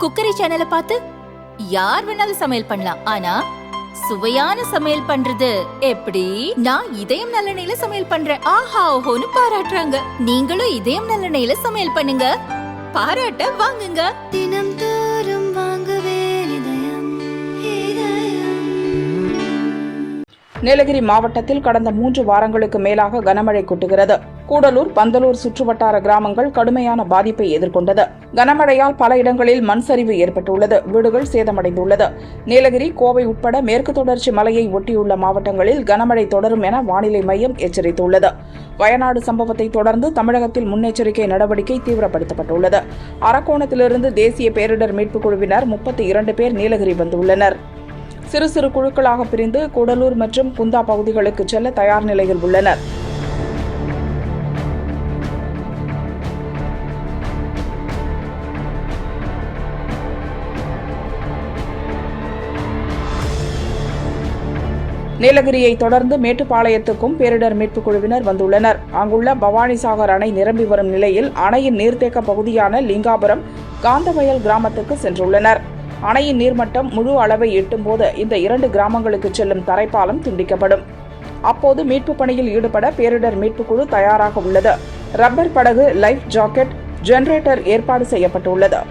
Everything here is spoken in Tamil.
குக்கரி சேனலை பார்த்து யார் வேணாலும் சமையல் பண்ணலாம். ஆனா சுவையான சமையல் பண்றது எப்படி? நான் இதயம் நல்லெண்ணெயில சமையல் பண்றேன். ஆஹா ஓஹோன்னு பாராட்டுறாங்க. நீங்களும் இதயம் நல்லெண்ணெயில சமையல் பண்ணுங்க, பாராட்ட வாங்குங்க. தினம் தோறும் வாங்குவே இதயம். நீலகிரி மாவட்டத்தில் கடந்த 3 வாரங்களுக்கு மேலாக கனமழை கொட்டுகிறது. கூடலூர், பந்தலூர் சுற்றுவட்டார கிராமங்கள் கடுமையான பாதிப்பை எதிர்கொண்டது. கனமழையால் பல இடங்களில் மண் சரிவு ஏற்பட்டுள்ளது. வீடுகள் சேதமடைந்துள்ளது. நீலகிரி, கோவை உட்பட மேற்கு தொடர்ச்சி மலையை ஒட்டியுள்ள மாவட்டங்களில் கனமழை தொடரும் என வானிலை மையம் எச்சரித்துள்ளது. வயநாடு சம்பவத்தை தொடர்ந்து தமிழகத்தில் முன்னெச்சரிக்கை நடவடிக்கை தீவிரப்படுத்தப்பட்டுள்ளது. அரக்கோணத்திலிருந்து தேசிய பேரிடர் மீட்புக் குழுவினர் 32 பேர் நீலகிரி வந்துள்ளனர். சிறு சிறு குழுக்களாக பிரிந்து கூடலூர் மற்றும் குந்தா பகுதிகளுக்கு செல்ல தயார் நிலையில் உள்ளனர். நீலகிரியை தொடர்ந்து மேட்டுப்பாளையத்துக்கும் பேரிடர் மீட்புக் குழுவினர் வந்துள்ளனர். அங்குள்ள பவானிசாகர் அணை நிரம்பி வரும் நிலையில் அணையின் நீர்த்தேக்க பகுதியான லிங்காபுரம், காந்தவயல் கிராமத்துக்கு சென்றுள்ளனர். அணையின் நீர்மட்டம் முழு அளவை எட்டும் போது இந்த 2 கிராமங்களுக்கு செல்லும் தரைப்பாலம் துண்டிக்கப்படும். அப்போது மீட்புப் பணியில் ஈடுபட பேரிடர் மீட்புக் குழு தயாராக உள்ளது. ரப்பர் படகு, லைஃப் ஜாக்கெட், ஜெனரேட்டர் ஏற்பாடு செய்யப்பட்டுள்ளது.